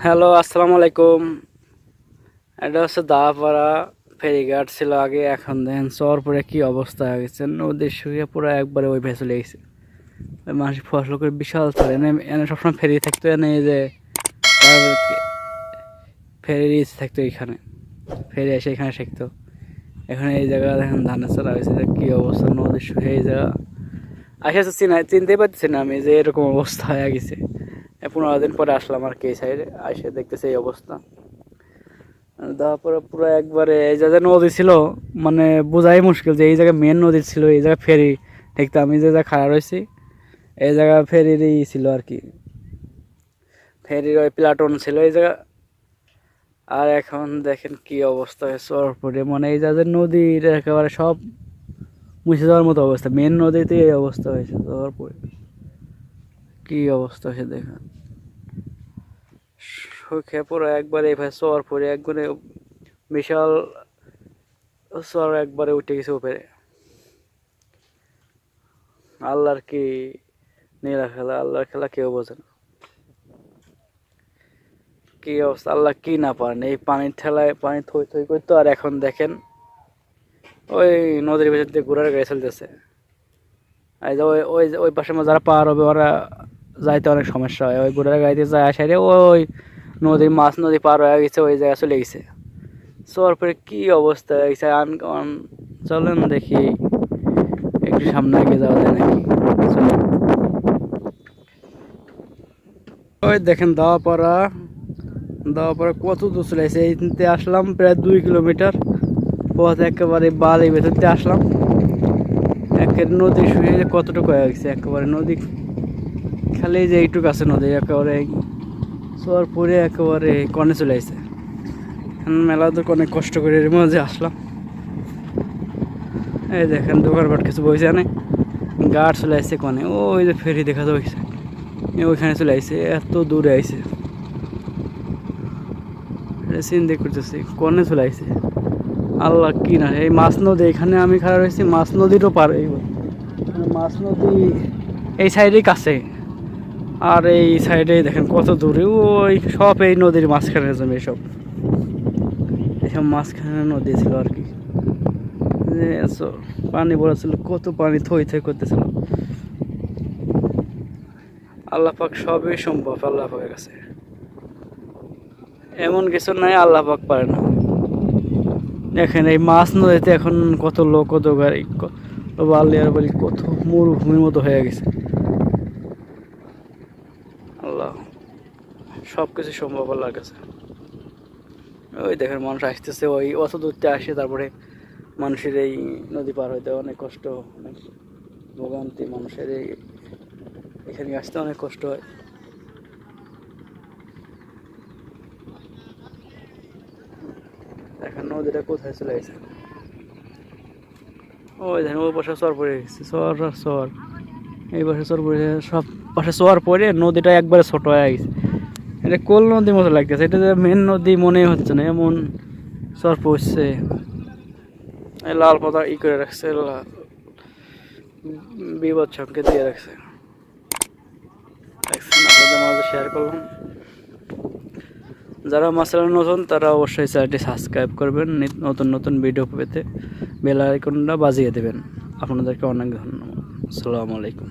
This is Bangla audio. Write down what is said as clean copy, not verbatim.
হ্যালো, আসসালামু আলাইকুম। এটা হচ্ছে দাপাড়া ফেরিঘাট ছিল আগে, এখন দেখেন চর পরে কি অবস্থা হয়ে গেছে। নদীর শুকিয়ে পুরো একবারে ওই ভেসে লেগেছে। ওই মানুষ ফসল করে বিশাল চর এনে এনে সবসময় ফেরি থাকতো, এনে এই যে ফেরির ইস থাকতো এইখানে, ফেরি এসে এখানে শিখতো। এখানে এই জায়গা দেখেন ধানের চারা হয়েছে, কি অবস্থা নদীর শুকিয়ে এই জায়গা আসে তো চিনতেই পারতেছি না আমি যে এরকম অবস্থা হয়ে গেছে। 15 দিন পরে আসলাম আর কি এই সাইডে, আসে দেখতেছি এই অবস্থা। তারপরে পুরো একবারে এই জায়গায় নদী ছিল, মানে বোঝাই মুশকিল যে এই জায়গায় মেন নদী ছিল, এই জায়গায় ফেরি দেখতে আমি যে জায়গায় খাড়া রয়েছি এই জায়গা ফেরিরই ছিল আর কি, ফেরির ওই প্লাটন ছিল এই জায়গা। আর এখন দেখেন কি অবস্থা হয়েছে চরপরে, মানে এই জায়গায় নদীর একেবারে সব মুছে যাওয়ার মতো অবস্থা, মেন নদীতে এই অবস্থা হয়েছে চরপরে। কি অবস্থা হয়েছে দেখেন, সুখে পুরো একবারে এইভাবে চরপরে একবারে বিশাল চর একবারে উঠে গেছে উপরে। আল্লাহর কি নীলা খেলা, আল্লাহর খেলা কেউ বোঝে না। কি অবস্থা, আল্লাহ কি না পারেন এই পানির ঠেলায়, পানি থই থই করতো। আর এখন দেখেন ওই নদীর ভেতর দিয়ে ঘোড়ার গাড়ি চলতেছে। এই যে ওই ওই ওই পাশে যারা পার হবে ওরা যাইতে অনেক সমস্যা হয়, ওই ঘোড়ার গাড়িতে যায় আসারে ওই নদীর মাছ নদী পার হয়ে গেছে, ওই জায়গায় চলে গেছে। চোর পরে কি অবস্থা হয়ে গেছে। চলেন দেখি একটু সামনে এগিয়ে যাওয়া যায় নাকি, চলেন। ওই দেখেন দাওয়াপাড়া কত দূর চলে আসছে, এইতে আসলাম প্রায় 2 কিলোমিটার পথ, একেবারে বালি ভেতর দিয়ে আসলাম। একের নদী শুয়ে কতটুকু হয়ে গেছে, একেবারে নদী খালি যে এইটুকু আছে নদী, একেবারে চর পরে একেবারে কনে চলে আসছে। মেলা তো অনেক কষ্ট করে এর মাঝে আসলাম। এই দেখেন দোকানপাট কিছু বইছে না, গাড় চলে আসছে কনে, ওই যে ফেরি দেখা যাচ্ছে ওইখানে চলে আসছে, এত দূরে আইছে চিন্তা করতেছি কনে চলে আসছে। আল্লাহ কি না, এই মাছ নদী এখানে আমি খাড়া রয়েছি, মাছ নদীরও পার মাছ নদী এই সাইডেই কাছে, আর এই সাইডে দেখেন কত দূরে, ওই সব এই নদীর মাঝখানে জমি, এসব এসব মাঝখানে নদী ছিল আর কি। পানি ভরা ছিল, কত পানি থই থই করতেছিল। আল্লাহ পাক সবই সম্ভব আল্লাহ পাকের কাছে, এমন কিছু নাই আল্লাহ পাক পারে না। দেখেন এই মাছ নদীতে এখন কত লোক, কত গাড়ি, বালিয়ার বালি, কত মরুভূমির মতো হয়ে গেছে। আল্লাহ সব কিছু সম্ভব আল্লাহর কাছে। ওই দেখেন মানুষ আসতেছে, ওই অত দূরতে আসে, তারপরে মানুষের এই নদী পার হইতে অনেক কষ্ট, অনেক ভোগান্তি মানুষের, এই এখানে আসতে অনেক কষ্ট হয়। এখন নদীটা কোথায় চলে গেছে, ওই দেখেন ওই পাশে চর পড়ে গেছে, চর আর চর, এই পাশে চর পড়ে, সব পাশে চর পড়ে নদীটা একবারে ছোট হয়ে গেছে। এটা কোল নদীর মতো লাগতেছে, এটা যে মেন নদী মনে হচ্ছে না, এমন চর পড়ছে। এই লাল পাতা করে রাখছে, বিপদ সংকেত দিয়ে রাখছে। আপনাদের মাঝে শেয়ার করলাম। যারা মাসালা নতুন তারা অবশ্যই চ্যানেলটি সাবস্ক্রাইব করবেন, নতুন নতুন ভিডিও পেতে বেল আইকনটা বাজিয়ে দেবেন। আপনাদেরকে অনেক ধন্যবাদ। আসসালামু আলাইকুম।